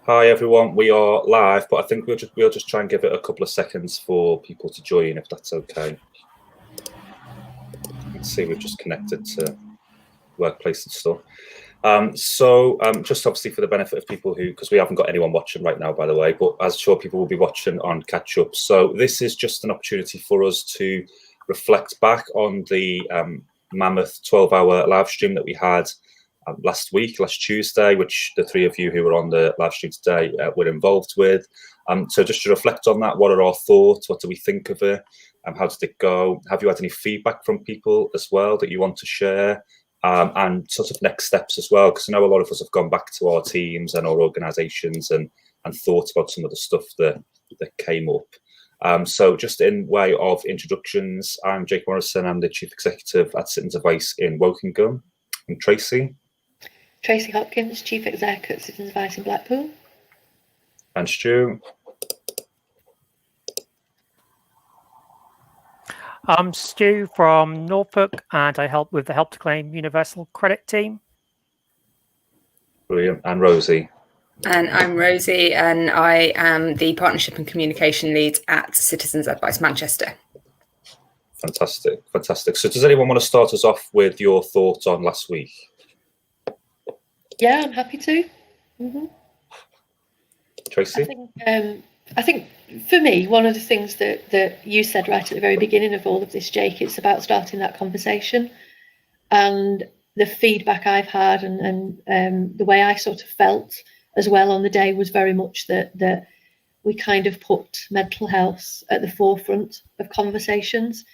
Hi everyone, we are live, but I think we'll just try and give it a couple of seconds for people to join, if that's okay. Let's see, we've just connected to workplace and stuff. Just obviously for the benefit of people who, because we haven't got anyone watching right now, by the way, but as sure people will be watching on catch up. So this is just an opportunity for us to reflect back on the mammoth 12-hour live stream that we had last Tuesday, which the three of you who were on the live stream today were involved with. So just to reflect on that, what are our thoughts? What do we think of it? How did it go? Have you had any feedback from people as well that you want to share? And sort of next steps as well, because I know a lot of us have gone back to our teams and our organisations and thought about some of the stuff that came up. So just in way of introductions, I'm Jake Morrison. I'm the Chief Executive at Citizens Advice in Wokingham. And Tracy Hopkins, Chief Exec at Citizens Advice in Blackpool. And Stu. I'm Stu from Norfolk, and I help with the Help to Claim Universal Credit team. Brilliant. And Rosie. And I'm Rosie, and I am the Partnership and Communication Lead at Citizens Advice Manchester. Fantastic. So does anyone want to start us off with your thoughts on last week? Yeah, I'm happy to. Tracy? I think for me, one of the things that you said right at the very beginning of all of this, Jake, it's about starting that conversation. And the feedback I've had and the way I sort of felt as well on the day was very much that we kind of put mental health at the forefront of conversations,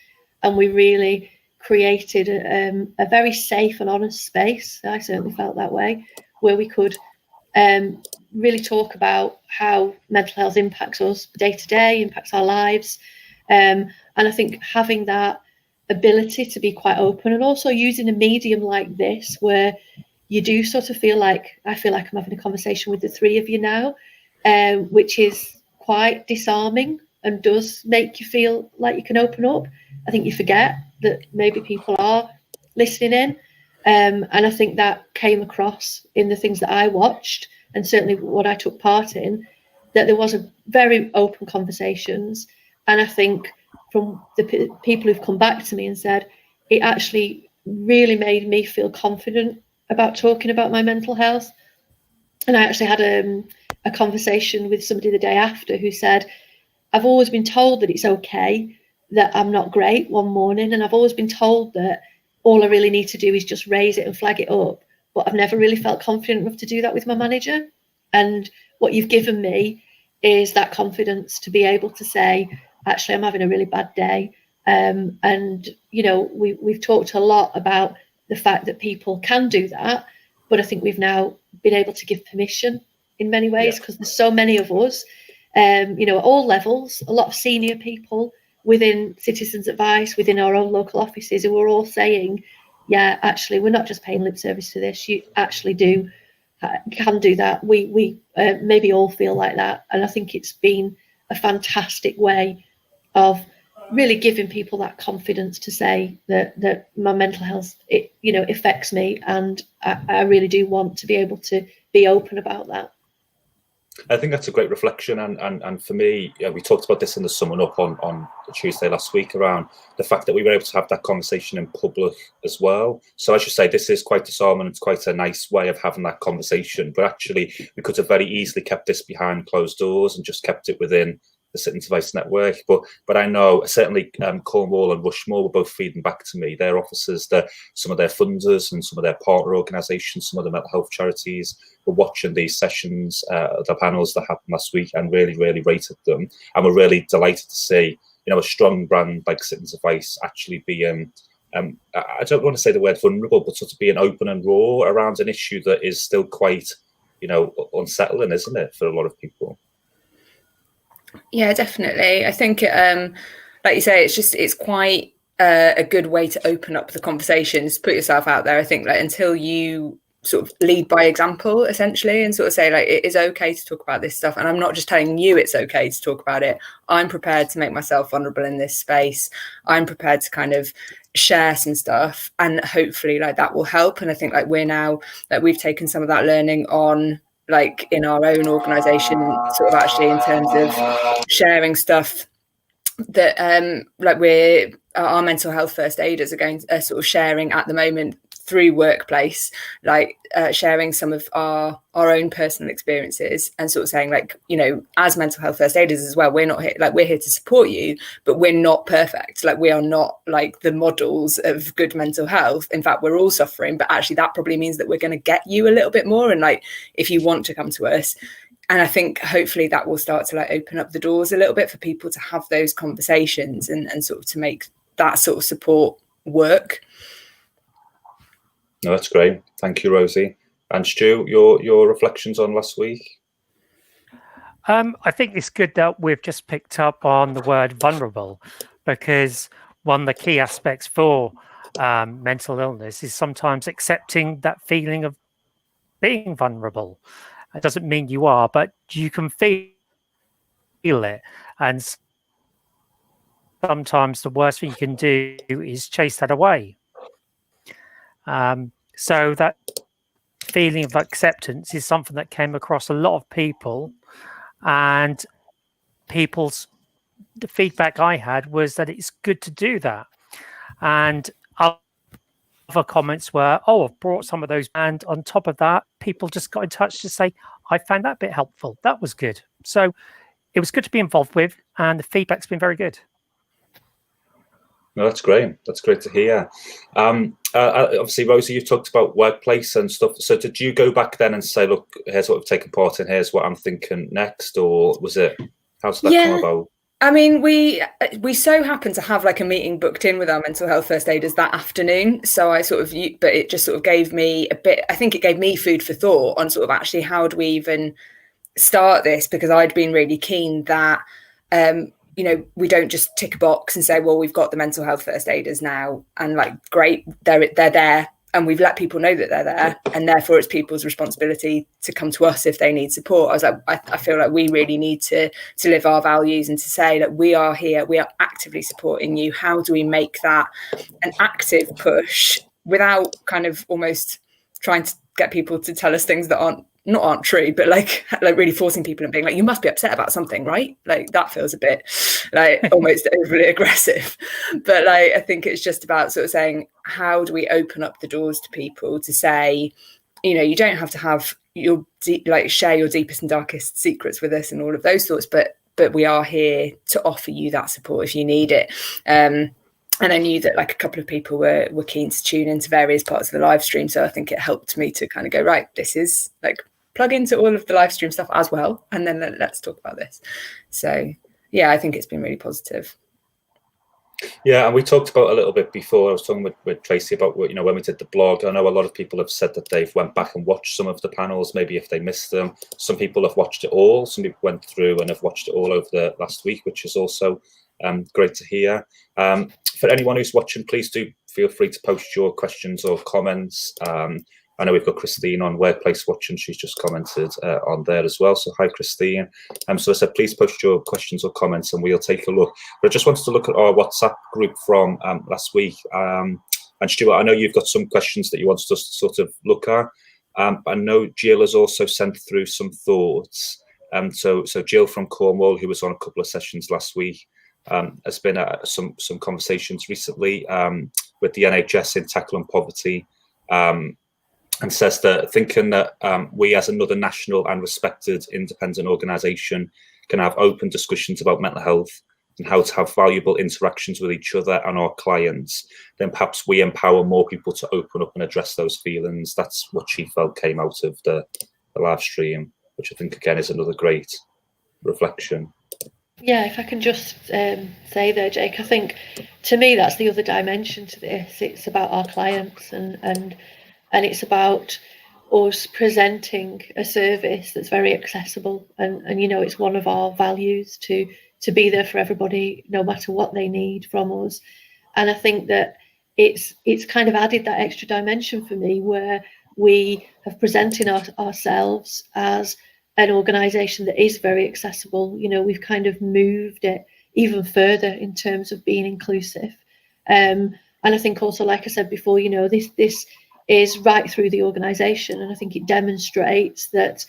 and we really created a very safe and honest space. I certainly felt that way, where we could really talk about how mental health impacts us day to day, impacts our lives. And I think having that ability to be quite open, and also using a medium like this where you do sort of feel like, I feel like I'm having a conversation with the three of you now, which is quite disarming and does make you feel like you can open up. I think you forget that maybe people are listening in. And I think that came across in the things that I watched, and certainly what I took part in, that there was a very open conversations. And I think from the people who've come back to me and said, it actually really made me feel confident about talking about my mental health. And I actually had a conversation with somebody the day after who said, I've always been told that it's okay that I'm not great one morning, and I've always been told that all I really need to do is just raise it and flag it up, but I've never really felt confident enough to do that with my manager. And what you've given me is that confidence to be able to say, actually, I'm having a really bad day. And, you know, we've talked a lot about the fact that people can do that, but I think we've now been able to give permission in many ways, because there's so many of us, you know, at all levels, a lot of senior people within Citizens Advice, within our own local offices, who are all saying, yeah, actually, we're not just paying lip service to this. You actually can do that. We maybe all feel like that. And I think it's been a fantastic way of really giving people that confidence to say that my mental health, it, you know, affects me. And I really do want to be able to be open about that. I think that's a great reflection, and for me, we talked about this in the summing up on Tuesday last week around the fact that we were able to have that conversation in public as well. So as you say, this is quite disarming. It's quite a nice way of having that conversation, but actually we could have very easily kept this behind closed doors and just kept it within the Citizens Advice network. But I know certainly Cornwall and Rushmore were both feeding back to me, their officers, some of their funders and some of their partner organisations, some of the mental health charities were watching these sessions, the panels that happened last week, and really, really rated them. And we're really delighted to see, you know, a strong brand like Citizens Advice actually being, I don't want to say the word vulnerable, but sort of being open and raw around an issue that is still quite, you know, unsettling, isn't it, for a lot of people? Yeah, definitely. I think, like you say, it's quite a good way to open up the conversations, put yourself out there. I think that until you sort of lead by example, essentially, and sort of say, like, it is okay to talk about this stuff. And I'm not just telling you it's okay to talk about it. I'm prepared to make myself vulnerable in this space. I'm prepared to kind of share some stuff, and hopefully like that will help. And I think like we're now, like we've taken some of that learning on like in our own organisation, sort of actually in terms of sharing stuff that like our mental health first aiders are sort of sharing at the moment through Workplace, like sharing some of our own personal experiences and sort of saying, like, you know, as mental health first aiders as well, we're not here, like, we're here to support you, but we're not perfect. Like, we are not like the models of good mental health. In fact, we're all suffering, but actually that probably means that we're going to get you a little bit more. And like, if you want to come to us, and I think hopefully that will start to like open up the doors a little bit for people to have those conversations and sort of to make that sort of support work. No, that's great. Thank you, Rosie. And Stu, your reflections on last week? I think it's good that we've just picked up on the word vulnerable, because one of the key aspects for mental illness is sometimes accepting that feeling of being vulnerable. It doesn't mean you are, but you can feel it. And sometimes the worst thing you can do is chase that away. So that feeling of acceptance is something that came across a lot of people, and the feedback I had was that it's good to do that. And other comments were, oh, I've brought some of those, and on top of that, people just got in touch to say, I found that bit helpful. That was good. So it was good to be involved with, and the feedback's been very good. No, that's great. That's great to hear. Obviously, Rosie, you talked about Workplace and stuff. So did you go back then and say, look, here's what I've taken part in, here's what I'm thinking next? Or was it, how's that come about? I mean, we so happened to have like a meeting booked in with our mental health first aiders that afternoon. So but it just sort of gave me a bit, I think it gave me food for thought on sort of actually how do we even start this? Because I'd been really keen that, you know, we don't just tick a box and say, well, we've got the mental health first aiders now, and like, great, they're there, and we've let people know that they're there, and therefore it's people's responsibility to come to us if they need support. I was like, I feel like we really need to live our values and to say that we are here, we are actively supporting you. How do we make that an active push without kind of almost trying to get people to tell us things that aren't true, but like really forcing people and being like, you must be upset about something, right? Like, that feels a bit like almost overly aggressive. But like, I think it's just about sort of saying, how do we open up the doors to people to say, you know, you don't have to have share your deepest and darkest secrets with us and all of those thoughts, but we are here to offer you that support if you need it. And I knew that like a couple of people were keen to tune into various parts of the live stream. So I think it helped me to kind of go, right, this is like, plug into all of the live stream stuff as well. And then let's talk about this. So yeah, I think it's been really positive. Yeah, and we talked about a little bit before. I was talking with Tracy about, you know, when we did the blog. I know a lot of people have said that they've went back and watched some of the panels, maybe if they missed them. Some people have watched it all. Some people went through and have watched it all over the last week, which is also great to hear. For anyone who's watching, please do feel free to post your questions or comments. I know we've got Christine on Workplace watching. She's just commented on there as well. So hi, Christine. So I said, please post your questions or comments and we'll take a look. But I just wanted to look at our WhatsApp group from last week. And Stuart, I know you've got some questions that you wanted us to sort of look at. I know Jill has also sent through some thoughts. So Jill from Cornwall, who was on a couple of sessions last week, has been at some conversations recently with the NHS in tackling poverty. And says that thinking that we as another national and respected independent organisation can have open discussions about mental health and how to have valuable interactions with each other and our clients, then perhaps we empower more people to open up and address those feelings. That's what she felt came out of the live stream, which I think, again, is another great reflection. Yeah, if I can just say there, Jake, I think to me that's the other dimension to this. It's about our clients and it's about us presenting a service that's very accessible. And you know, it's one of our values to be there for everybody, no matter what they need from us. And I think that it's kind of added that extra dimension for me, where we have presented ourselves as an organisation that is very accessible. You know, we've kind of moved it even further in terms of being inclusive. And I think also, like I said before, you know, this is right through the organisation, and I think it demonstrates that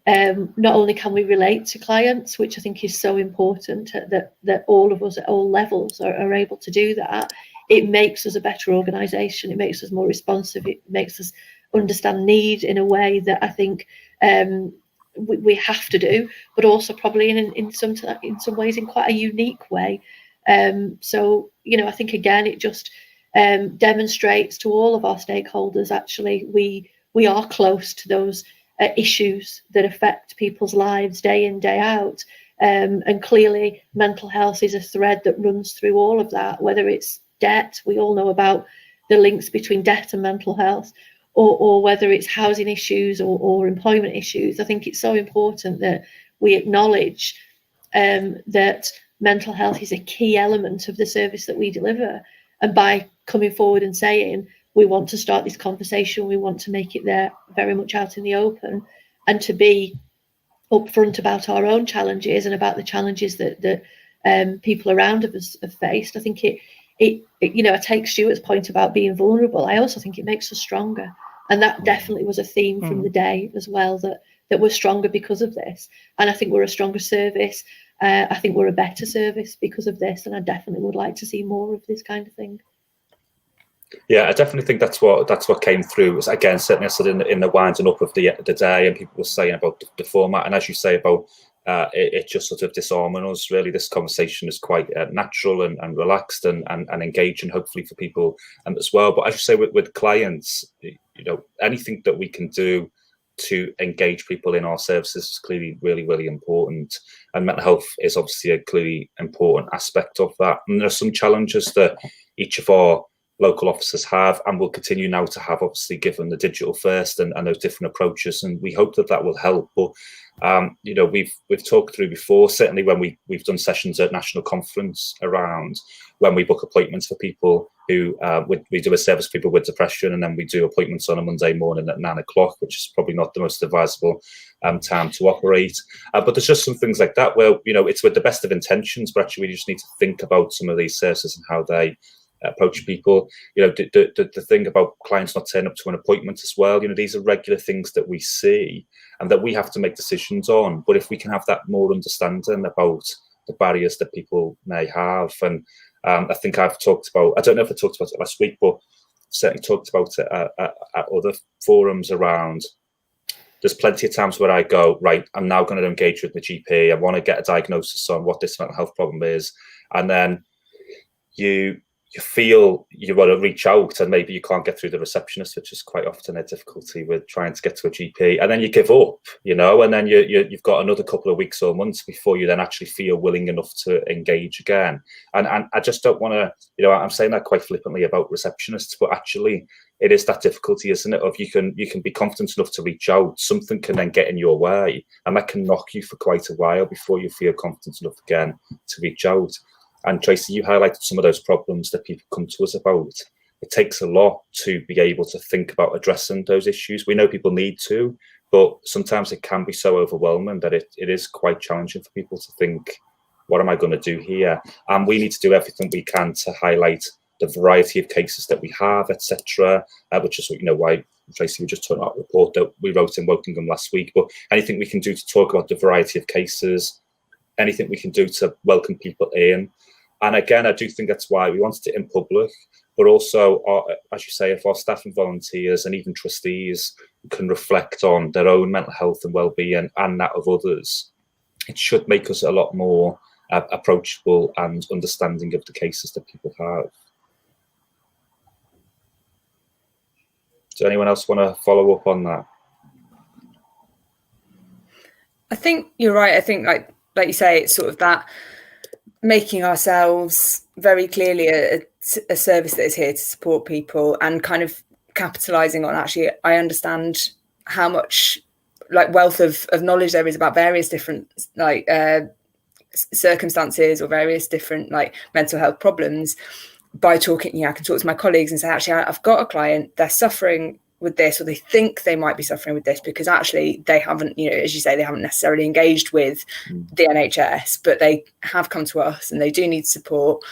not only can we relate to clients, which I think is so important, that all of us at all levels are able to do that, it makes us a better organisation. It makes us more responsive. It makes us understand need in a way that I think we have to do, but also probably in some ways in quite a unique way. So, you know, I think again it just demonstrates to all of our stakeholders actually we are close to those issues that affect people's lives day in, day out. And clearly mental health is a thread that runs through all of that, whether it's debt, we all know about the links between debt and mental health, or whether it's housing issues or employment issues. I think it's so important that we acknowledge that mental health is a key element of the service that we deliver. And by coming forward and saying, we want to start this conversation, we want to make it there very much out in the open, and to be upfront about our own challenges and about the challenges that people around us have faced. I think it you know, I take Stuart's point about being vulnerable. I also think it makes us stronger, and that definitely was a theme from the day as well, that we're stronger because of this. And I think we're a stronger service. I think we're a better service because of this, and I definitely would like to see more of this kind of thing. Yeah, I definitely think that's what came through. Again, certainly I said in the winding up of the day, and people were saying about the format, and as you say about it just sort of disarming us. Really, this conversation is quite natural and relaxed and engaging, hopefully for people as well. But as you say, with clients, you know, anything that we can do to engage people in our services is clearly really important, and mental health is obviously a clearly important aspect of that. And there are some challenges that each of our local officers have and will continue now to have, obviously given the digital first and those different approaches, and we hope that will help. But you know, we've talked through before, certainly when we've done sessions at national conference around when we book appointments for people who we do a service for people with depression, and then we do appointments on a Monday morning at 9 o'clock, which is probably not the most advisable time to operate. But there's just some things like that where, you know, it's with the best of intentions, but actually we just need to think about some of these services and how they approach people. You know, the thing about clients not turning up to an appointment as well, you know, these are regular things that we see and that we have to make decisions on. But if we can have that more understanding about the barriers that people may have, and I think I've talked about, I don't know if I talked about it last week, but certainly talked about it at other forums around, there's plenty of times where I go, right, I'm now going to engage with the GP, I want to get a diagnosis on what this mental health problem is, and then you feel you want to reach out and maybe you can't get through the receptionist, which is quite often a difficulty with trying to get to a GP, and then you give up, you know, and then you've got another couple of weeks or months before you then actually feel willing enough to engage again. And I just don't want to, you know, I'm saying that quite flippantly about receptionists, but actually it is that difficulty, isn't it, of you can be confident enough to reach out, something can then get in your way, and that can knock you for quite a while before you feel confident enough again to reach out. And Tracy, you highlighted some of those problems that people come to us about. It takes a lot to be able to think about addressing those issues. We know people need to, but sometimes it can be so overwhelming that it is quite challenging for people to think, what am I going to do here? And we need to do everything we can to highlight the variety of cases that we have, etc., which is, you know, why, Tracy, we just turned out a report that we wrote in Wokingham last week. But anything we can do to talk about the variety of cases, anything we can do to welcome people in. And again, I do think that's why we wanted it in public, but also, as you say, if our staff and volunteers and even trustees can reflect on their own mental health and well-being and that of others, it should make us a lot more approachable and understanding of the cases that people have. Does anyone else want to follow up on that? I think you're right. I think, like you say, it's sort of that making ourselves very clearly a service that is here to support people, and kind of capitalizing on, actually, I understand how much like wealth of knowledge there is about various different like circumstances or various different like mental health problems. By talking, I can talk to my colleagues and say, actually, I've got a client, they're suffering with this, or they think they might be suffering with this, because actually they haven't, you know, as you say, they haven't necessarily engaged with the NHS, but they have come to us and they do need support.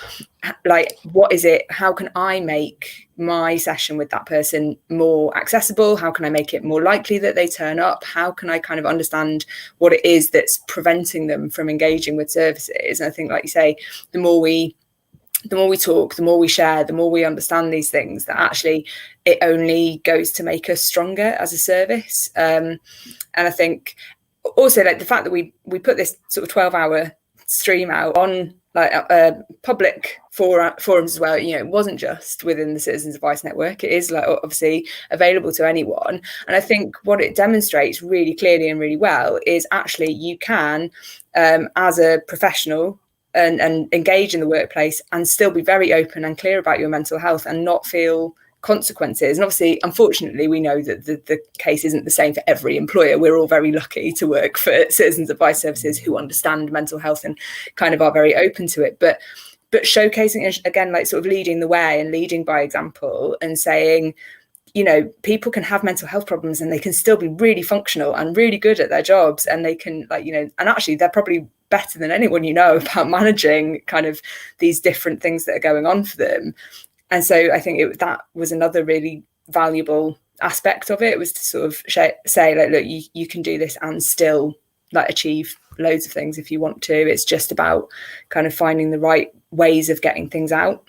Like, what is it? How can I make my session with that person more accessible? How can I make it more likely that they turn up? How can I kind of understand what it is that's preventing them from engaging with services? And I think, like you say, the more we talk, the more we share, the more we understand these things, that actually it only goes to make us stronger as a service. And I think also, like, the fact that we put this sort of 12-hour stream out on like public forums as well, you know, it wasn't just within the Citizens Advice Network, it is like obviously available to anyone. And I think what it demonstrates really clearly and really well is actually you can, as a professional, and engage in the workplace and still be very open and clear about your mental health and not feel consequences. And obviously, unfortunately, we know that the case isn't the same for every employer. We're all very lucky to work for Citizens Advice Services who understand mental health and kind of are very open to it. But showcasing, again, like sort of leading the way and leading by example and saying, you know, people can have mental health problems and they can still be really functional and really good at their jobs, and they can, like, you know, and actually they're probably better than anyone you know about managing kind of these different things that are going on for them. And so I think that was another really valuable aspect of it, was to sort of say, like, look, you can do this and still like achieve loads of things if you want to. It's just about kind of finding the right ways of getting things out.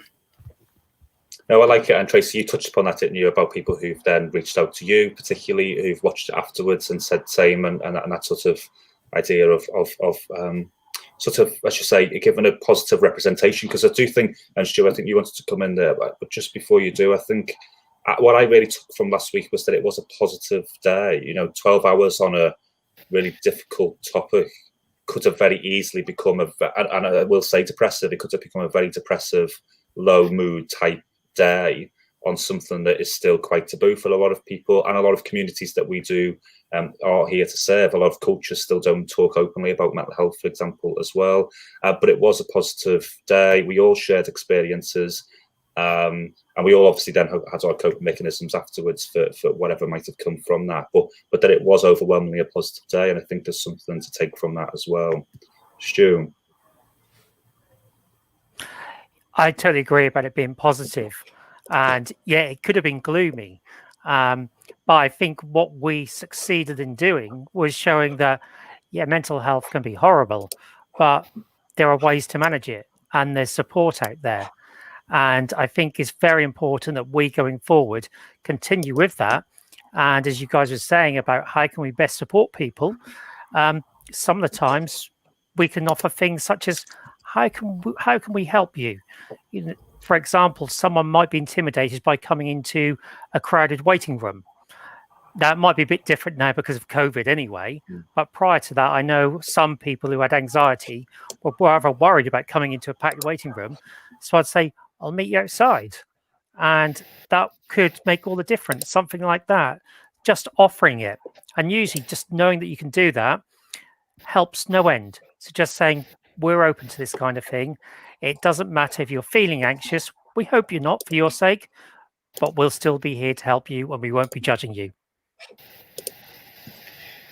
No, I like it. And Tracy, you touched upon that, didn't you, about people who've then reached out to you, particularly who've watched it afterwards and said same, and that sort of idea of sort of, I should say, given a positive representation. Because I do think, and Stu, I think you wanted to come in there, but just before you do, I think what I really took from last week was that it was a positive day. You know, 12 hours on a really difficult topic could have very easily become and I will say depressive. It could have become a very depressive, low mood type day on something that is still quite taboo for a lot of people, and a lot of communities that we do are here to serve. A lot of cultures still don't talk openly about mental health, for example, as well. But it was a positive day. We all shared experiences, and we all obviously then had our coping mechanisms afterwards for whatever might have come from that. But that it was overwhelmingly a positive day, and I think there's something to take from that as well. Stu? I totally agree about it being positive. And yeah, it could have been gloomy. But I think what we succeeded in doing was showing that, yeah, mental health can be horrible, but there are ways to manage it and there's support out there. And I think it's very important that we, going forward, continue with that. And as you guys were saying about how can we best support people, some of the times we can offer things such as, how can we help you? You know, for example, someone might be intimidated by coming into a crowded waiting room. Now, it might be a bit different now because of COVID anyway, but prior to that, I know some people who had anxiety were rather worried about coming into a packed waiting room. So I'd say, I'll meet you outside. And that could make all the difference, something like that. Just offering it. And usually just knowing that you can do that helps no end. So just saying, we're open to this kind of thing. It doesn't matter if you're feeling anxious. We hope you're not, for your sake, but we'll still be here to help you and we won't be judging you.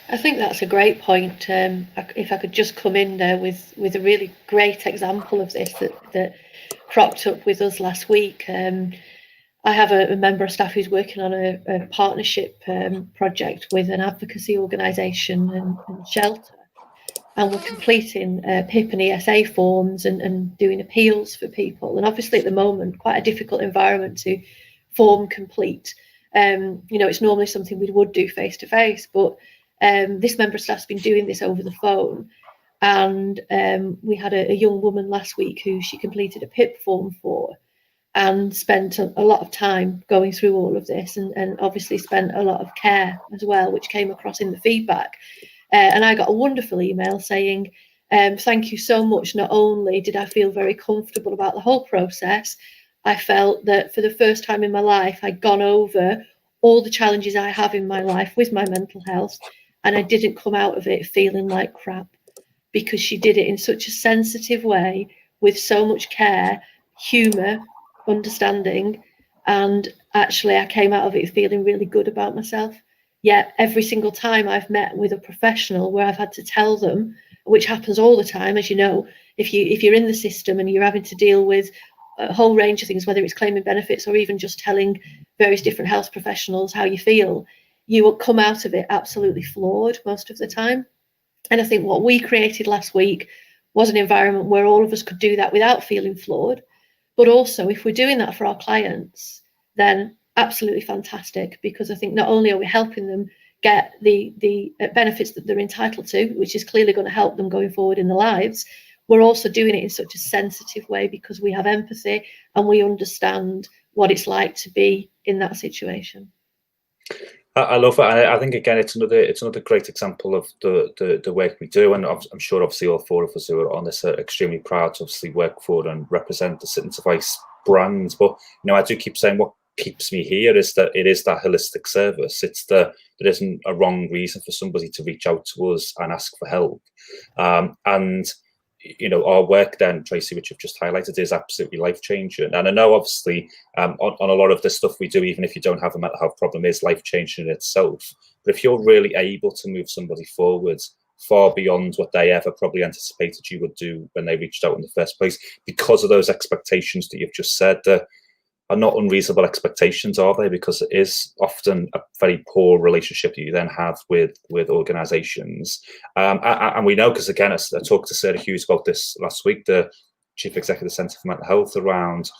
I think that's a great point. If I could just come in there with a really great example of this that cropped up with us last week. I have a member of staff who's working on a partnership project with an advocacy organisation and shelter. And we're completing PIP and ESA forms and doing appeals for people. And obviously at the moment, quite a difficult environment to form complete. You know, it's normally something we would do face to face, but this member of staff's been doing this over the phone. And we had a young woman last week who she completed a PIP form for and spent a lot of time going through all of this and obviously spent a lot of care as well, which came across in the feedback. And I got a wonderful email saying, thank you so much. Not only did I feel very comfortable about the whole process, I felt that for the first time in my life, I'd gone over all the challenges I have in my life with my mental health, and I didn't come out of it feeling like crap, because she did it in such a sensitive way with so much care, humour, understanding. And actually I came out of it feeling really good about myself. Yet every single time I've met with a professional where I've had to tell them, which happens all the time, as you know, if you're in the system and you're having to deal with a whole range of things, whether it's claiming benefits or even just telling various different health professionals how you feel, you will come out of it absolutely floored most of the time. And I think what we created last week was an environment where all of us could do that without feeling floored. But also, if we're doing that for our clients, then absolutely fantastic, because I think not only are we helping them get the benefits that they're entitled to, which is clearly going to help them going forward in their lives, we're also doing it in such a sensitive way because we have empathy and we understand what it's like to be in that situation. I love it, and I think again it's another great example of the work we do, and I'm sure obviously all four of us who are on this are extremely proud to obviously work for and represent the Sit and Suffice brand. But I do keep saying what keeps me here is that it is that holistic service. It's there isn't a wrong reason for somebody to reach out to us and ask for help, and our work then, Tracy, which you've just highlighted, is absolutely life-changing. And I know, obviously, on a lot of the stuff we do, even if you don't have a mental health problem, is life-changing in itself. But if you're really able to move somebody forward far beyond what they ever probably anticipated you would do when they reached out in the first place, because of those expectations that you've just said, that are not unreasonable expectations, are they? Because it is often a very poor relationship that you then have with organisations. And we know, because again, I talked to Sarah Hughes about this last week, the Chief Executive Centre for Mental Health, around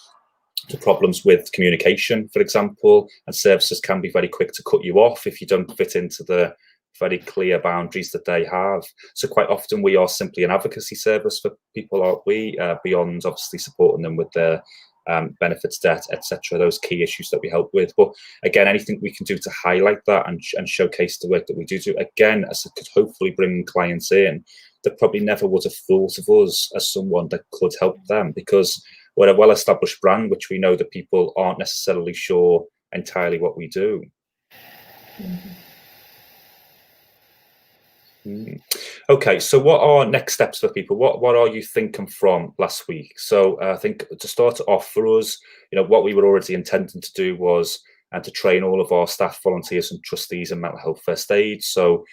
the problems with communication, for example, and services can be very quick to cut you off if you don't fit into the very clear boundaries that they have. So quite often we are simply an advocacy service for people, aren't we? Beyond obviously supporting them with their benefits, debt, etc., those key issues that we help with. But again, anything we can do to highlight that and showcase the work that we do, again, as it could hopefully bring clients in that probably never would have thought of us as someone that could help them, because we're a well-established brand, which we know that people aren't necessarily sure entirely what we do. Mm-hmm. Okay, so what are next steps for people? What are you thinking from last week? So I think to start off for us, what we were already intending to do was to train all of our staff, volunteers and trustees in mental health first aid. So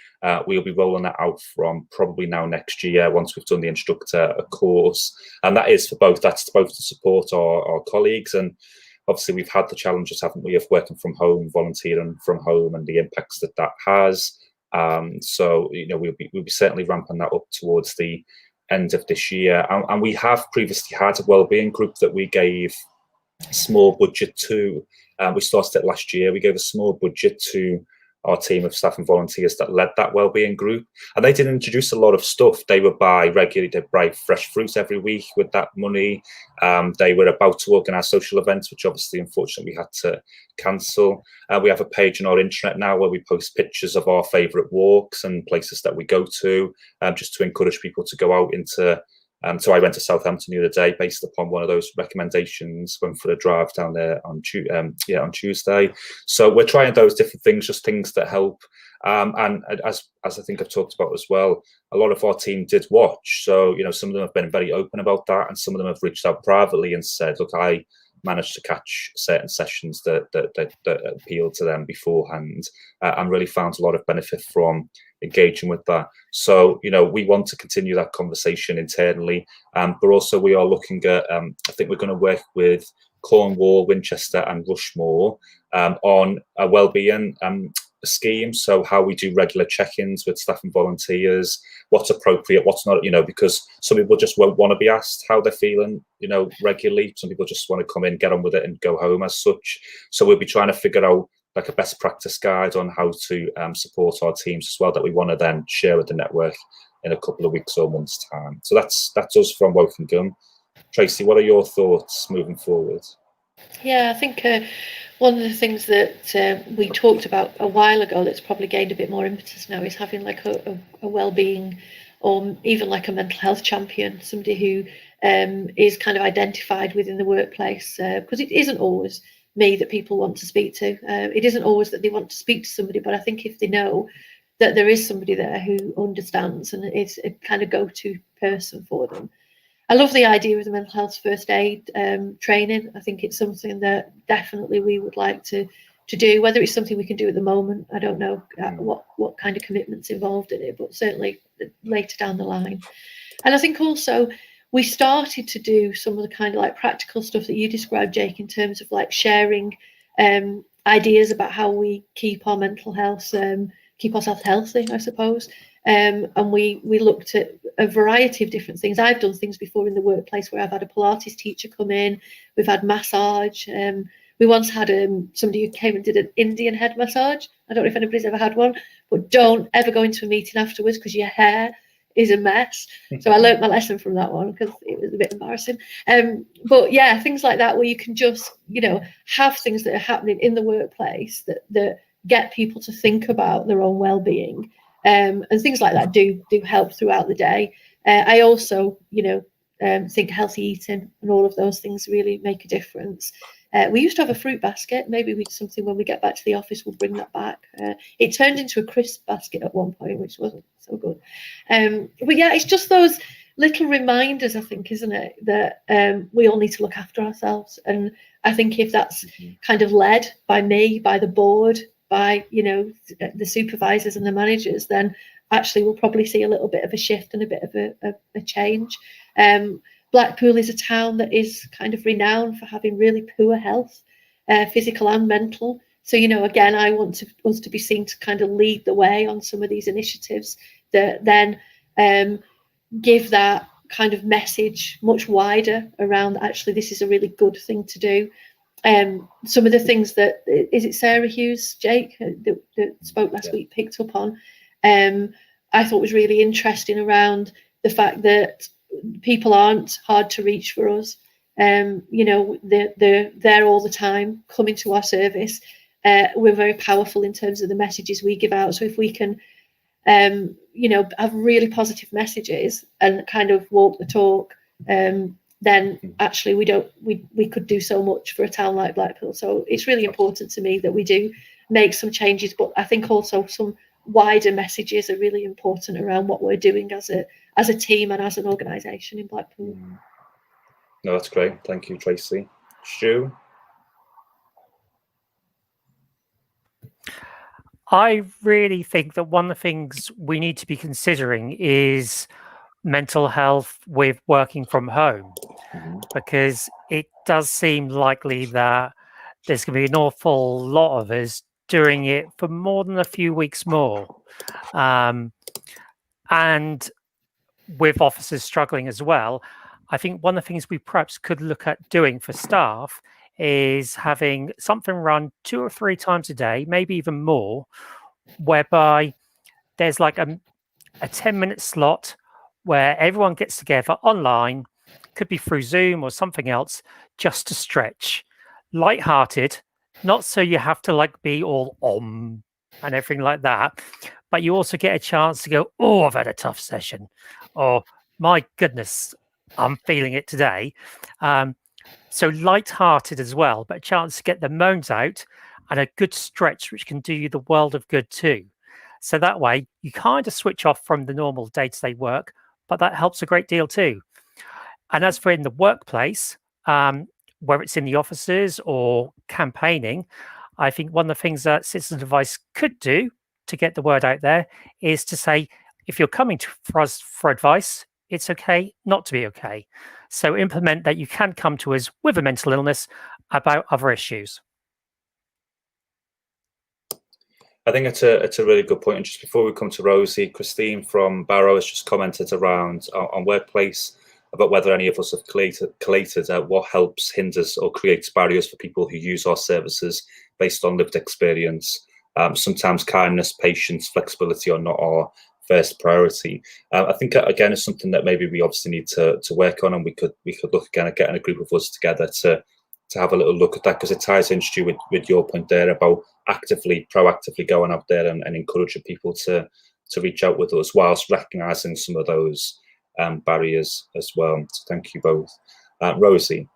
we'll be rolling that out from probably now next year, once we've done the instructor course. And that's both to support our colleagues, and obviously we've had the challenges, haven't we, of working from home, volunteering from home, and the impacts that has. So we'll be certainly ramping that up towards the end of this year, and we have previously had a wellbeing group that we gave a small budget to. We started it last year. We gave a small budget to our team of staff and volunteers that led that wellbeing group, and they did introduce a lot of stuff. They would buy fresh fruit every week with that money. They were about to organise social events, which obviously unfortunately we had to cancel. We have a page on our intranet now where we post pictures of our favourite walks and places that we go to, just to encourage people to go out into. So I went to Southampton the other day based upon one of those recommendations, went for a drive down there on Tuesday. So we're trying those different things, just things that help. And as I think I've talked about as well, a lot of our team did watch. So, some of them have been very open about that, and some of them have reached out privately and said, look, I managed to catch certain sessions that appealed to them beforehand, and really found a lot of benefit from engaging with that. So we want to continue that conversation internally, but also we are looking at I think we're going to work with Cornwall, Winchester and Rushmore on a wellbeing scheme. So how we do regular check-ins with staff and volunteers, what's appropriate, what's not, because some people just won't want to be asked how they're feeling, regularly. Some people just want to come in, get on with it and go home as such. So we'll be trying to figure out like a best practice guide on how to support our teams as well, that we want to then share with the network in a couple of weeks or months time. So that's us from Wokingham. Tracy, what are your thoughts moving forward? Yeah, I think one of the things that we talked about a while ago that's probably gained a bit more impetus now is having like a well-being, or even like a mental health champion, somebody who is kind of identified within the workplace, because it isn't always me that people want to speak to. It isn't always that they want to speak to somebody, but I think if they know that there is somebody there who understands and is a kind of go-to person for them, I love the idea of the mental health first aid training. I think it's something that definitely we would like to do. Whether it's something we can do at the moment, I don't know what kind of commitments involved in it, but certainly later down the line. And I think also we started to do some of the kind of like practical stuff that you described, Jake, in terms of like sharing ideas about how we keep our mental health, keep ourselves healthy, I suppose. And we looked at a variety of different things. I've done things before in the workplace where I've had a Pilates teacher come in. We've had massage. We once had somebody who came and did an Indian head massage. I don't know if anybody's ever had one, but don't ever go into a meeting afterwards because your hair is a mess. So I learned my lesson from that one because it was a bit embarrassing. But yeah, things like that where you can just, have things that are happening in the workplace that get people to think about their own well-being. And things like that do help throughout the day. I also, think healthy eating and all of those things really make a difference. We used to have a fruit basket. Maybe we something when we get back to the office, we'll bring that back. It turned into a crisp basket at one point, which wasn't so good. But yeah, it's just those little reminders, I think, isn't it, that we all need to look after ourselves. And I think if that's kind of led by me, by the board, by the supervisors and the managers, then actually we'll probably see a little bit of a shift and a bit of a change. Blackpool is a town that is kind of renowned for having really poor health, physical and mental. So, again, I want us to be seen to kind of lead the way on some of these initiatives that then give that kind of message much wider around actually this is a really good thing to do. Some of the things that, is it Sarah Hughes, Jake, that spoke last week, picked up on, I thought was really interesting around the fact that people aren't hard to reach for us. They're there all the time, coming to our service. We're very powerful in terms of the messages we give out. So if we can, have really positive messages and kind of walk the talk, then actually we could do so much for a town like Blackpool. So it's really important to me that we do make some changes, but I think also some wider messages are really important around what we're doing as a team and as an organisation in Blackpool. No, that's great. Thank you, Tracy. Stu? I really think that one of the things we need to be considering is mental health with working from home, because it does seem likely that there's going to be an awful lot of us doing it for more than a few weeks more. And with officers struggling as well, I think one of the things we perhaps could look at doing for staff is having something run 2 or 3 times a day, maybe even more, whereby there's like a 10-minute slot where everyone gets together online, could be through Zoom or something else, just to stretch. Lighthearted, not so you have to like be all and everything like that, but you also get a chance to go, oh, I've had a tough session, or my goodness, I'm feeling it today. So light-hearted as well, but a chance to get the moans out and a good stretch, which can do you the world of good too. So that way you kind of switch off from the normal day-to-day work, but that helps a great deal too. And as for in the workplace, where it's in the offices or campaigning, I think one of the things that Citizen Advice could do to get the word out there is to say, if you're coming for us for advice, it's okay not to be okay. So implement that you can come to us with a mental illness about other issues. I think it's a really good point. And just before we come to Rosie, Christine from Barrow has just commented around on workplace about whether any of us have collated what helps, hinders or creates barriers for people who use our services based on lived experience. Sometimes kindness, patience, flexibility are not our first priority. I think again it's something that maybe we obviously need to work on, and we could look again at getting a group of us together to have a little look at that, because it ties in, Stu, with your point there about proactively going out there and encouraging people to reach out with us whilst recognising some of those barriers as well. So thank you both. Rosie?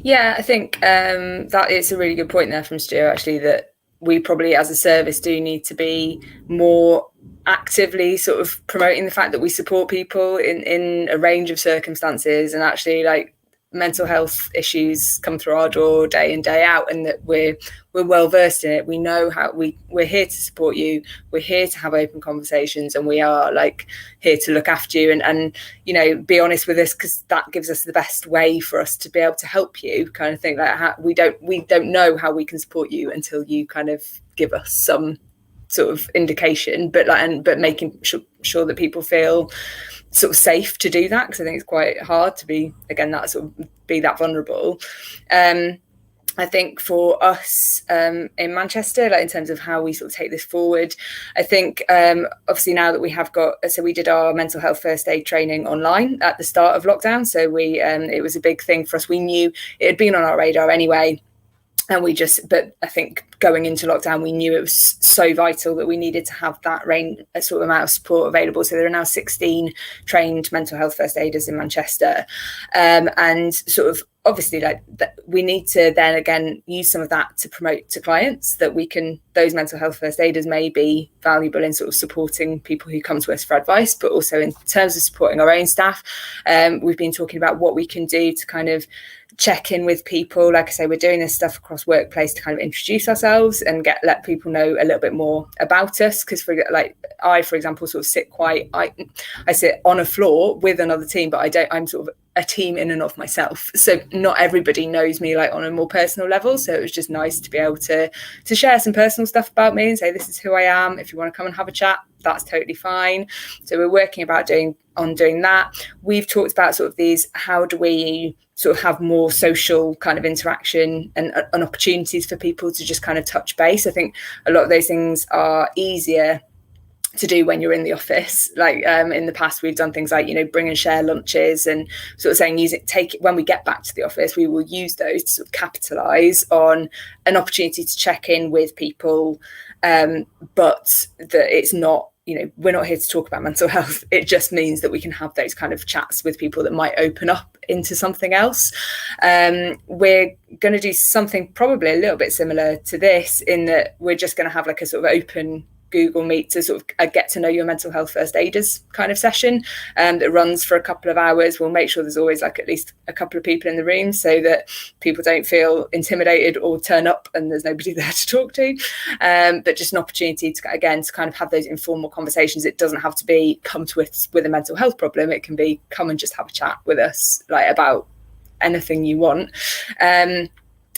Yeah, I think that is a really good point there from Stu, actually, that we probably as a service do need to be more actively sort of promoting the fact that we support people in a range of circumstances, and actually like mental health issues come through our door day in, day out, and that we're well versed in it. We know how we're here to support you, we're here to have open conversations, and we are like here to look after you and you know, be honest with us, because that gives us the best way for us to be able to help you, kind of thing. Like we don't know how we can support you until you kind of give us some sort of indication, but making sure that people feel sort of safe to do that, because I think it's quite hard to be, again, that sort of be that vulnerable. I think for us in Manchester, like in terms of how we sort of take this forward, I think obviously now that we have got, so we did our mental health first aid training online at the start of lockdown, so we it was a big thing for us. We knew it had been on our radar anyway, and but I think going into lockdown, we knew it was so vital that we needed to have that sort of amount of support available. So there are now 16 trained mental health first aiders in Manchester. And sort of obviously like we need to then again use some of that to promote to clients that those mental health first aiders may be valuable in sort of supporting people who come to us for advice, but also in terms of supporting our own staff. We've been talking about what we can do to kind of check in with people. Like I say, we're doing this stuff across workplace to kind of introduce ourselves and let people know a little bit more about us, because for example sort of sit I sit on a floor with another team, but I'm sort of a team in and of myself, so not everybody knows me like on a more personal level. So it was just nice to be able to share some personal stuff about me and say, this is who I am. If you want to come and have a chat, that's totally fine. So we're working about doing that. We've talked about sort of these, how do we sort of have more social kind of interaction and opportunities for people to just kind of touch base. I think a lot of those things are easier to do when you're in the office. Like in the past, we've done things like, you know, bring and share lunches and sort of saying, when we get back to the office, we will use those to sort of capitalize on an opportunity to check in with people. But that it's not, you know, we're not here to talk about mental health. It just means that we can have those kind of chats with people that might open up into something else. We're going to do something probably a little bit similar to this, in that we're just going to have like a sort of open Google Meet to sort of get to know your mental health first aiders kind of session that runs for a couple of hours. We'll make sure there's always like at least a couple of people in the room so that people don't feel intimidated or turn up and there's nobody there to talk to, but just an opportunity to kind of have those informal conversations. It doesn't have to be come to us with a mental health problem. It can be come and just have a chat with us like about anything you want.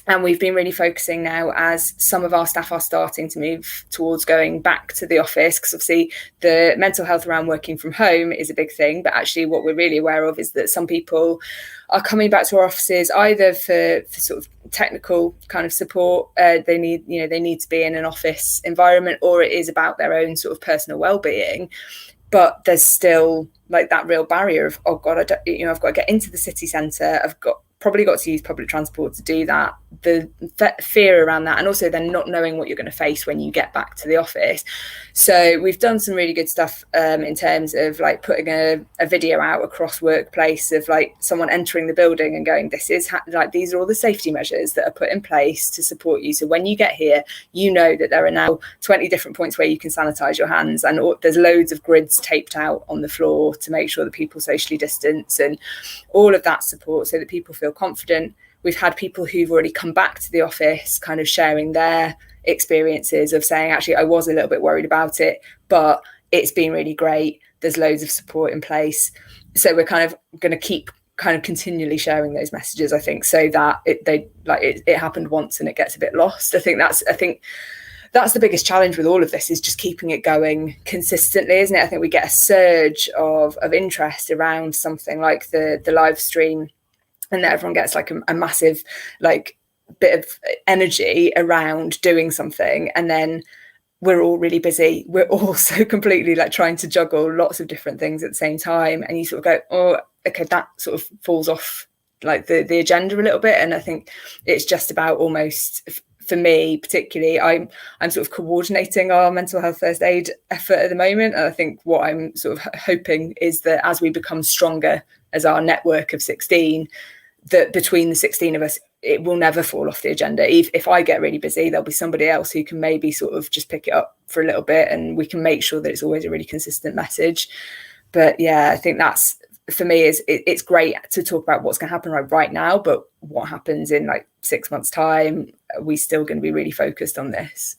And we've been really focusing now, as some of our staff are starting to move towards going back to the office, because obviously the mental health around working from home is a big thing. But actually what we're really aware of is that some people are coming back to our offices either for sort of technical kind of support. They need to be in an office environment, or it is about their own sort of personal well-being. But there's still like that real barrier of, oh God, I've got to get into the city centre. I've probably got to use public transport to do that. The fear around that, and also then not knowing what you're going to face when you get back to the office. So we've done some really good stuff in terms of like putting a video out across workplace of like someone entering the building and going, this is these are all the safety measures that are put in place to support you. So when you get here, you know that there are now 20 different points where you can sanitize your hands, and there's loads of grids taped out on the floor to make sure that people socially distance, and all of that support so that people feel confident. We've had people who've already come back to the office kind of sharing their experiences of saying, actually, I was a little bit worried about it, but it's been really great. There's loads of support in place. So we're kind of going to keep kind of continually sharing those messages, I think, so that it happened once and it gets a bit lost. I think that's the biggest challenge with all of this, is just keeping it going consistently, isn't it? I think we get a surge of interest around something like the live stream, and that everyone gets like a massive like bit of energy around doing something, and then we're all really busy. We're all so completely like trying to juggle lots of different things at the same time, and you sort of go, oh, okay, that sort of falls off like the agenda a little bit. And I think it's just about, almost for me particularly, I'm sort of coordinating our mental health first aid effort at the moment, and I think what I'm sort of hoping is that as we become stronger as our network of 16, that between the 16 of us, it will never fall off the agenda. If I get really busy, there'll be somebody else who can maybe sort of just pick it up for a little bit, and we can make sure that it's always a really consistent message. But yeah, I think that's, for me, it's great to talk about what's going to happen right now, but what happens in like 6 months' time, are we still going to be really focused on this?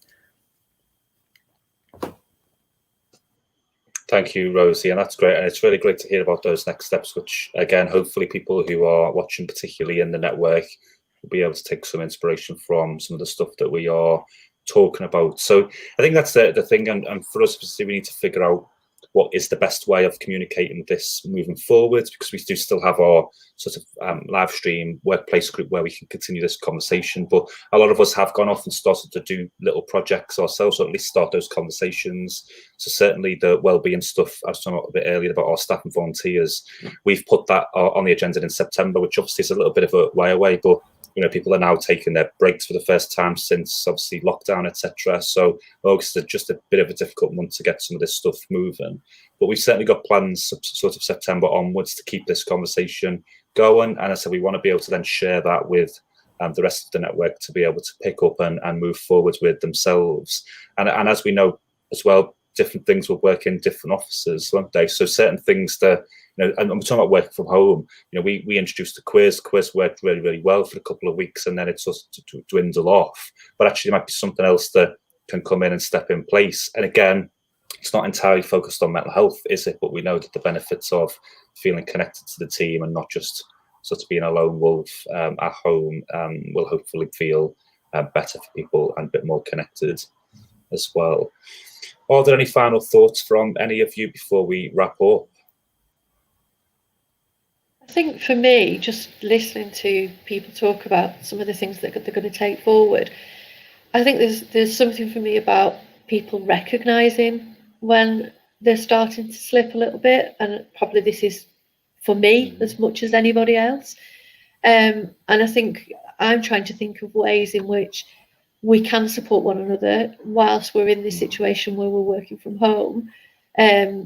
Thank you, Rosie, and that's great. And it's really great to hear about those next steps, which, again, hopefully people who are watching, particularly in the network, will be able to take some inspiration from some of the stuff that we are talking about. So I think that's the thing. And for us, we need to figure out what is the best way of communicating this moving forward, because we do still have our sort of live stream workplace group where we can continue this conversation. But a lot of us have gone off and started to do little projects ourselves, or at least start those conversations. So certainly the wellbeing stuff, I was talking about a bit earlier about our staff and volunteers, we've put that on the agenda in September, which obviously is a little bit of a way away, but you know, people are now taking their breaks for the first time since obviously lockdown, etc. So August is just a bit of a difficult month to get some of this stuff moving. But we've certainly got plans sort of September onwards to keep this conversation going. And as I said, we want to be able to then share that with the rest of the network to be able to pick up and move forward with themselves. And as we know as well, different things will work in different offices, won't they? So certain things that, you know, and we're talking about working from home, you know, we introduced the quiz. Quiz worked really, really well for a couple of weeks, and then it sort of dwindle off. But actually, there might be something else that can come in and step in place. And again, it's not entirely focused on mental health, is it? But we know that the benefits of feeling connected to the team and not just sort of being a lone wolf at home will hopefully feel better for people and a bit more connected as well. Are there any final thoughts from any of you before we wrap up? I think for me, just listening to people talk about some of the things that they're going to take forward, I think there's something for me about people recognising when they're starting to slip a little bit, and probably this is for me as much as anybody else. And I think I'm trying to think of ways in which we can support one another whilst we're in this situation where we're working from home,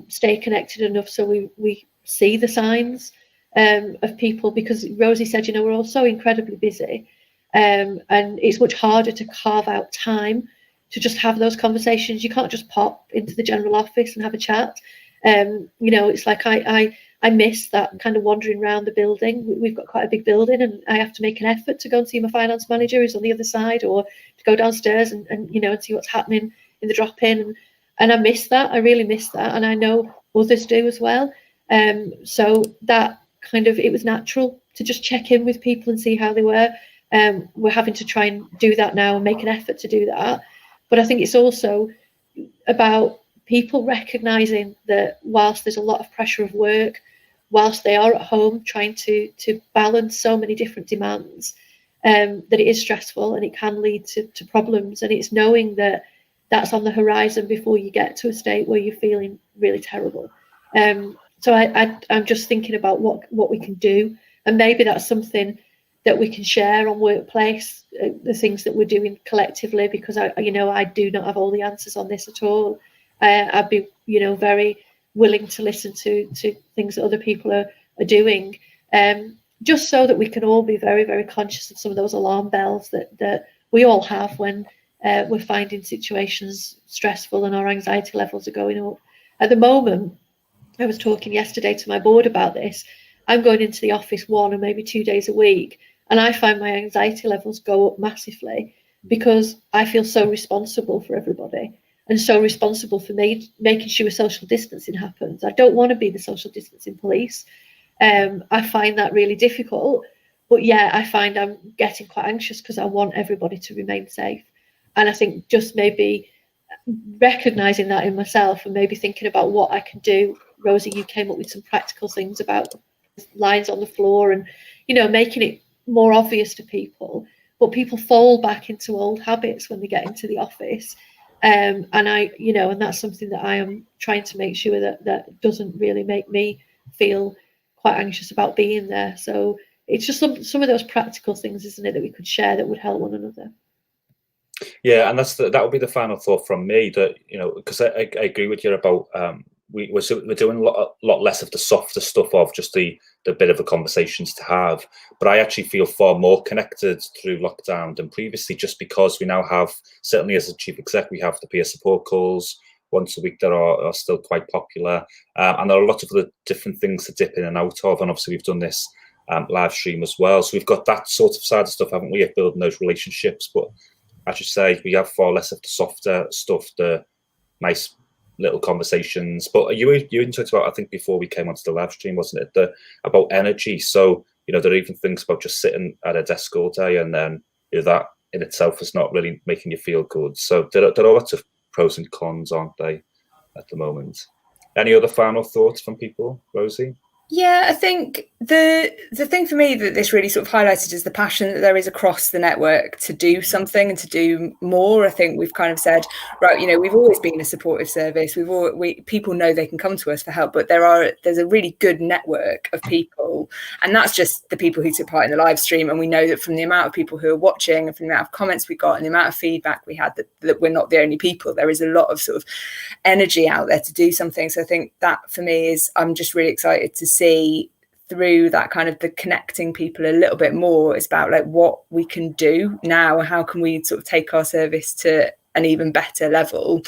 stay connected enough so we see the signs of people, because Rosie said, you know, we're all so incredibly busy, and it's much harder to carve out time to just have those conversations. You can't just pop into the general office and have a chat. You know, it's like I miss that kind of wandering around the building. We've got quite a big building, and I have to make an effort to go and see my finance manager who's on the other side, or to go downstairs and you know, and see what's happening in the drop-in. And I miss that. I really miss that. And I know others do as well. So that kind of, it was natural to just check in with people and see how they were. We're having to try and do that now and make an effort to do that. But I think it's also about people recognising that whilst there's a lot of pressure of work, whilst they are at home trying to balance so many different demands, that it is stressful and it can lead to problems. And it's knowing that that's on the horizon before you get to a state where you're feeling really terrible. So I'm just thinking about what we can do, and maybe that's something that we can share on Workplace, the things that we're doing collectively, because I do not have all the answers on this at all. I'd be, you know, very willing to listen to things that other people are doing, just so that we can all be very, very conscious of some of those alarm bells that we all have when we're finding situations stressful and our anxiety levels are going up. At the moment, I was talking yesterday to my board about this. I'm going into the office 1 or maybe 2 days a week, and I find my anxiety levels go up massively because I feel so responsible for everybody, and so responsible for me making sure social distancing happens. I don't want to be the social distancing police. I find that really difficult, but yeah, I find I'm getting quite anxious because I want everybody to remain safe. And I think just maybe recognising that in myself and maybe thinking about what I can do. Rosie, you came up with some practical things about lines on the floor and, you know, making it more obvious to people, but people fall back into old habits when they get into the office. And I, you know, and that's something that I am trying to make sure that doesn't really make me feel quite anxious about being there. So it's just some of those practical things, isn't it, that we could share that would help one another. Yeah, and that would be the final thought from me, that, you know, because I agree with you about we're doing a lot less of the softer stuff of just the bit of a conversations to have. But I actually feel far more connected through lockdown than previously, just because we now have, certainly as a chief exec, we have the peer support calls once a week that are still quite popular, and there are a lot of other different things to dip in and out of. And obviously we've done this live stream as well, so we've got that sort of side of stuff, haven't we, of building those relationships. But I should say we have far less of the softer stuff, the nice little conversations. But you even talked about, I think before we came onto the live stream, wasn't it, about energy? So there are even things about just sitting at a desk all day, and then that in itself is not really making you feel good. So there are lots of pros and cons, aren't they, at the moment? Any other final thoughts from people, Rosie? Yeah, I think the thing for me that this really sort of highlighted is the passion that there is across the network to do something and to do more. I think we've kind of said, right, we've always been a supportive service. People know they can come to us for help, but there's a really good network of people, and that's just the people who took part in the live stream. And we know that from the amount of people who are watching, and from the amount of comments we got, and the amount of feedback we had, that we're not the only people. There is a lot of sort of energy out there to do something. So I think that for me is, I'm just really excited to see through that kind of the connecting people a little bit more. It's about like what we can do now, and how can we sort of take our service to an even better level,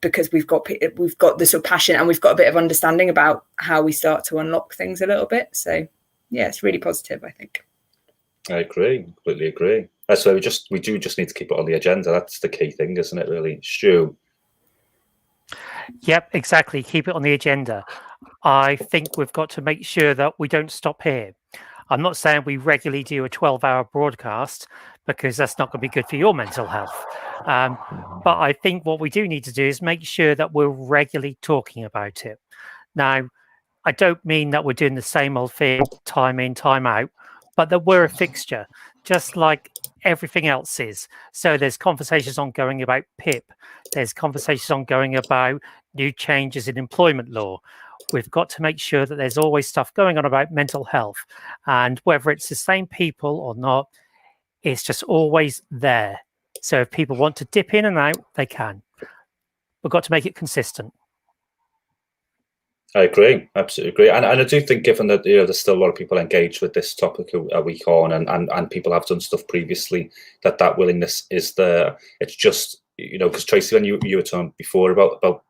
because we've got the sort of passion, and we've got a bit of understanding about how we start to unlock things a little bit. So yeah, it's really positive, I think. I agree, completely agree. That's why we do just need to keep it on the agenda. That's the key thing, isn't it, really? Stu? Yep, exactly. Keep it on the agenda. I think we've got to make sure that we don't stop here. I'm not saying we regularly do a 12-hour broadcast, because that's not going to be good for your mental health. But I think what we do need to do is make sure that we're regularly talking about it. Now, I don't mean that we're doing the same old thing time in, time out, but that we're a fixture, just like everything else is. So there's conversations ongoing about PIP. There's conversations ongoing about new changes in employment law. We've got to make sure that there's always stuff going on about mental health. And whether it's the same people or not, it's just always there. So if people want to dip in and out, they can. We've got to make it consistent. I agree, absolutely agree. And I do think, given that there's still a lot of people engaged with this topic a week on, and people have done stuff previously, that willingness is there. It's just, because Tracy, when you were talking before about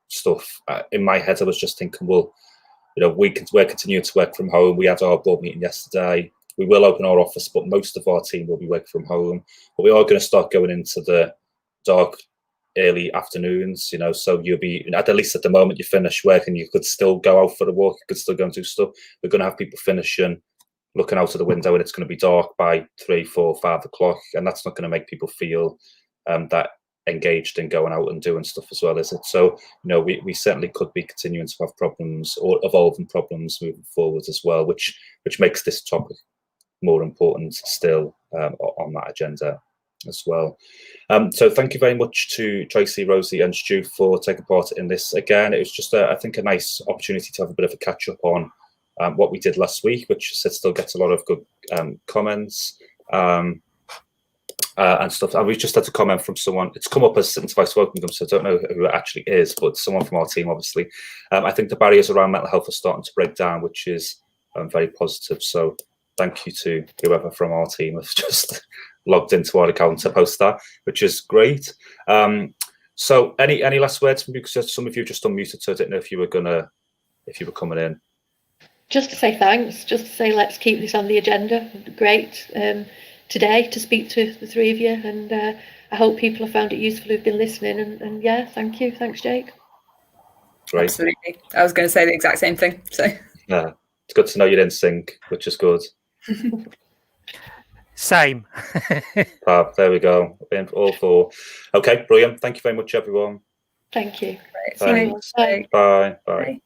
stuff, in my head I was just thinking, well, we're continuing to work from home. We had our board meeting yesterday. We will open our office, but most of our team will be working from home. But we are going to start going into the dark early afternoons, so you'll be, at least at the moment, you finish work and you could still go out for a walk, you could still go and do stuff. We're going to have people finishing, looking out of the window, and it's going to be dark by 3, 4, 5 o'clock, and that's not going to make people feel that engaged in going out and doing stuff as well, is it? So we certainly could be continuing to have problems, or evolving problems moving forward as well, which makes this topic more important still on that agenda as well. So thank you very much to Tracy, Rosie and Stu for taking part in this again. It was just I think a nice opportunity to have a bit of a catch up on what we did last week, which still gets a lot of good comments and stuff. And we've just had a comment from someone. It's come up as since I've spoken to them, so I don't know who it actually is, but someone from our team, obviously. I think the barriers around mental health are starting to break down, which is very positive. So thank you to whoever from our team has just logged into our account to post that, which is great. So any last words from you? Because some of you just unmuted, so I didn't know if you were coming in. Just to say thanks, just to say let's keep this on the agenda. Great today to speak to the three of you, and I hope people have found it useful who've been listening, and yeah, thank you. Thanks, Jake. Great. Absolutely. I was going to say the exact same thing. So yeah, it's good to know you're in sync, which is good. Same. There we go. All four. Okay, brilliant. Thank you very much, everyone. Thank you. right. Thanks. Bye. Bye. Bye. Bye.